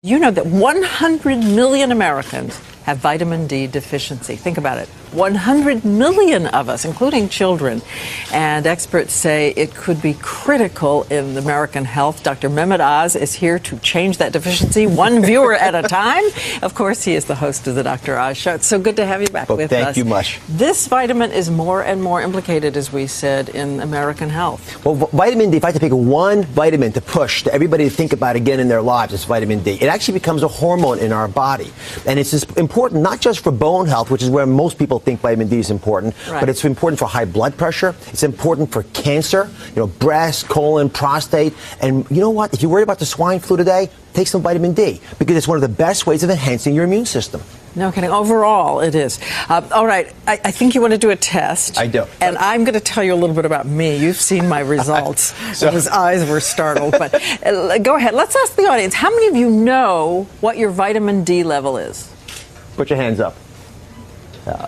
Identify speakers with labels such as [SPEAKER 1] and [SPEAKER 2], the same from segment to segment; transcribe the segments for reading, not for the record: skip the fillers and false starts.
[SPEAKER 1] You know that 100 million Americans have vitamin D deficiency. Think about it. 100 million of us, including children. And experts say it could be critical in American health. Dr. Mehmet Oz is here to change that deficiency one viewer at a time. Of course, he is the host of the Dr. Oz Show. It's so good to have you back with us.
[SPEAKER 2] Thank you much.
[SPEAKER 1] This vitamin is more and more implicated, as we said, in American health.
[SPEAKER 2] Well, vitamin D, if I had to pick one vitamin to push to everybody to think about again in their lives, it's vitamin D. It actually becomes a hormone in our body. And it's important not just for bone health, which is where most people think vitamin D is important, but it's important for high blood pressure. It's important for cancer, breast, colon, prostate. And you know what? If you're worried about the swine flu today, take some vitamin D, because it's one of the best ways of enhancing your immune system.
[SPEAKER 1] No kidding. Overall, it is. All right. I think you want to do a test.
[SPEAKER 2] I do.
[SPEAKER 1] And I'm going to tell you a little bit about me. You've seen my results. His eyes were startled. But go ahead. Let's ask the audience. How many of you know what your vitamin D level is?
[SPEAKER 2] Put your hands up.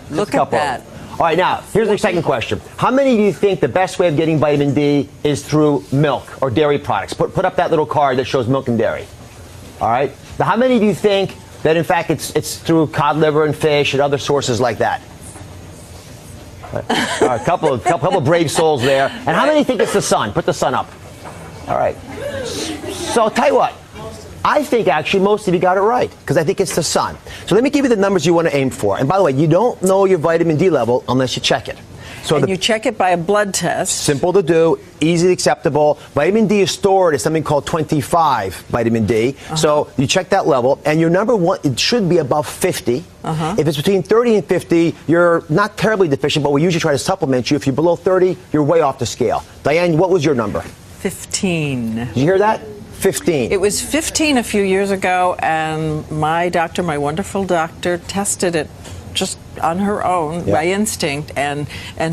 [SPEAKER 1] Look at that.
[SPEAKER 2] All right, now, here's the second question. How many of you think the best way of getting vitamin D is through milk or dairy products? Put up that little card that shows milk and dairy. All right? Now, how many of you think that, in fact, it's through cod liver and fish and other sources like that? A couple of brave souls there. And how many think it's the sun? Put the sun up. All right. So I'll tell you what. I think actually most of you got it right, because I think it's the sun. So let me give you the numbers you want to aim for. And by the way, you don't know your vitamin D level unless you check it. So
[SPEAKER 1] you check it by a blood test.
[SPEAKER 2] Simple to do, easily acceptable. Vitamin D is stored as something called 25 vitamin D. So you check that level, and your number one, it should be above 50. If it's between 30 and 50, you're not terribly deficient, but we usually try to supplement you. If you're below 30, you're way off the scale. Diane, what was your number?
[SPEAKER 1] 15.
[SPEAKER 2] Did you hear that? 15.
[SPEAKER 1] It was 15 a few years ago, and my doctor, my wonderful doctor, tested it just on her own, by instinct, and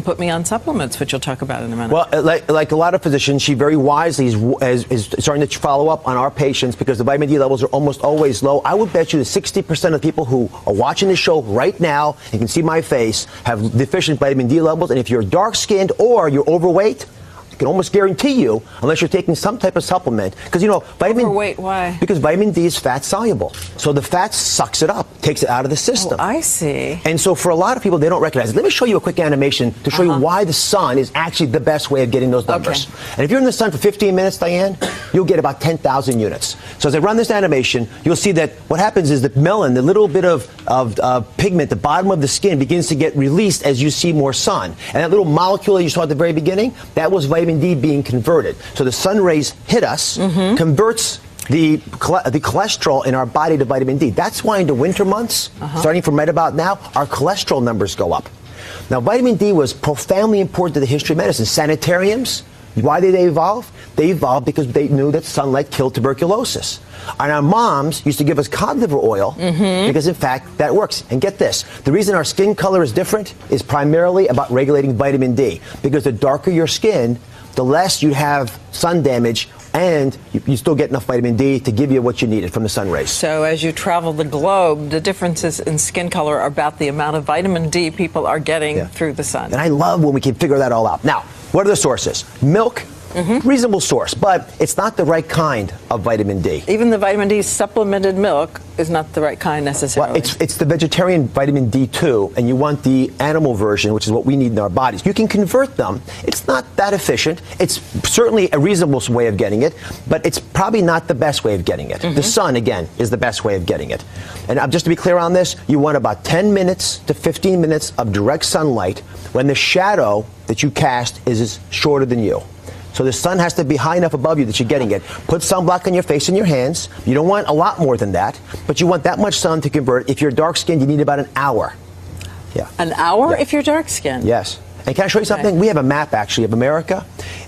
[SPEAKER 1] put me on supplements, which you'll talk about in a minute.
[SPEAKER 2] Well, like a lot of physicians, she very wisely is starting to follow up on our patients, because the vitamin D levels are almost always low. I would bet you that 60% of people who are watching the show right now, you can see my face, have deficient vitamin D levels. And if you're dark-skinned or you're overweight, I can almost guarantee you, unless you're taking some type of supplement, because vitamin.
[SPEAKER 1] Overweight, why?
[SPEAKER 2] Because vitamin D is fat soluble, so the fat sucks it up, takes it out of the system.
[SPEAKER 1] Oh, I see.
[SPEAKER 2] And so for a lot of people, they don't recognize it. Let me show you a quick animation to show you why the sun is actually the best way of getting those numbers. And if you're in the sun for 15 minutes, Diane, you'll get about 10,000 units. So as I run this animation, you'll see that what happens is that melon, the little bit of pigment, the bottom of the skin, begins to get released as you see more sun. And that little molecule that you saw at the very beginning, that was vitamin D being converted. So the sun rays hit us, converts the cholesterol in our body to vitamin D. That's why in the winter months, starting from right about now, our cholesterol numbers go up. Now, vitamin D was profoundly important to the history of medicine. Sanitariums, why did they evolve? They evolved because they knew that sunlight killed tuberculosis. And our moms used to give us cod liver oil because, in fact, that works. And get this, the reason our skin color is different is primarily about regulating vitamin D, because the darker your skin, the less you have sun damage, and you still get enough vitamin D to give you what you needed from the sun rays.
[SPEAKER 1] So as you travel the globe, the differences in skin color are about the amount of vitamin D people are getting through the sun.
[SPEAKER 2] And I love when we can figure that all out. Now, what are the sources? Milk. Reasonable source, but it's not the right kind of vitamin D.
[SPEAKER 1] Even the vitamin D supplemented milk is not the right kind necessarily.
[SPEAKER 2] Well, it's the vegetarian vitamin D2, and you want the animal version, which is what we need in our bodies. You can convert them. It's not that efficient. It's certainly a reasonable way of getting it, but it's probably not the best way of getting it. The sun, again, is the best way of getting it. And just to be clear on this, you want about 10 minutes to 15 minutes of direct sunlight when the shadow that you cast is shorter than you. So the sun has to be high enough above you that you're getting it. Put sunblock on your face and your hands. You don't want a lot more than that, but you want that much sun to convert. If you're dark-skinned, you need about an hour.
[SPEAKER 1] An hour if you're dark-skinned?
[SPEAKER 2] Yes. And can I show you something? We have a map, actually, of America.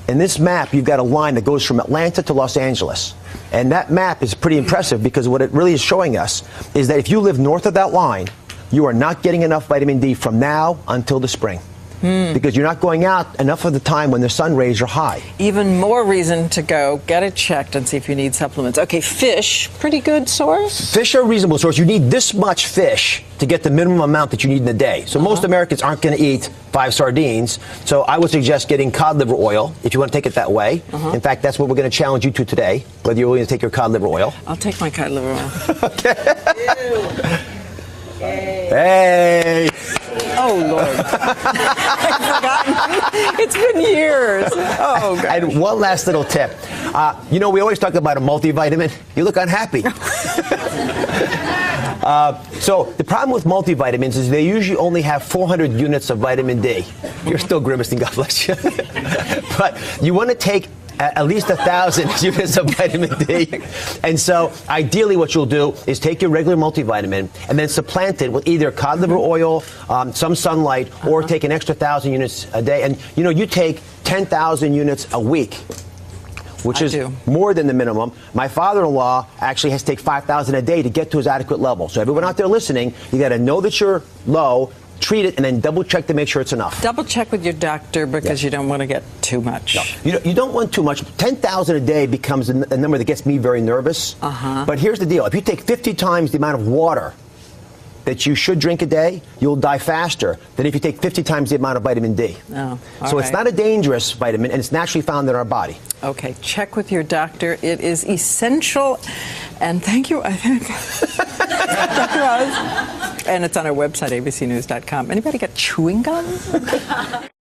[SPEAKER 2] In this map, you've got a line that goes from Atlanta to Los Angeles. And that map is pretty impressive, because what it really is showing us is that if you live north of that line, you are not getting enough vitamin D from now until the spring. because you're not going out enough of the time when the sun rays are high.
[SPEAKER 1] Even more reason to go get it checked and see if you need supplements. Okay, fish, pretty good source?
[SPEAKER 2] Fish are a reasonable source. You need this much fish to get the minimum amount that you need in a day. So most Americans aren't going to eat 5 sardines. So I would suggest getting cod liver oil if you want to take it that way. In fact, that's what we're going to challenge you to today, whether you're willing to take your cod liver oil.
[SPEAKER 1] I'll take my cod liver oil.
[SPEAKER 2] Hey!
[SPEAKER 1] Oh, Lord. I've forgotten. It's been years. Oh, God.
[SPEAKER 2] And one last little tip. You know, we always talk about a multivitamin. You look unhappy. So the problem with multivitamins is they usually only have 400 units of vitamin D. You're still grimacing, God bless you. But you want to take at least 1,000 units of vitamin D. And so ideally what you'll do is take your regular multivitamin and then supplant it with either cod liver oil, some sunlight, or take an extra 1,000 units a day. And, you know, you take 10,000 units a week, which is more than the minimum. My father-in-law actually has to take 5,000 a day to get to his adequate level. So everyone out there listening, you got to know that you're low, treat it, and then double check to make sure it's enough.
[SPEAKER 1] Double check with your doctor because you don't want to get too much.
[SPEAKER 2] No, you don't want too much. 10,000 a day becomes a number that gets me very nervous. But here's the deal. If you take 50 times the amount of water that you should drink a day, you'll die faster than if you take 50 times the amount of vitamin D. So it's not a dangerous vitamin, and it's naturally found in our body.
[SPEAKER 1] Okay, check with your doctor. It is essential. And thank you, I think. Dr. Oz. And it's on our website, abcnews.com. Anybody got chewing gum?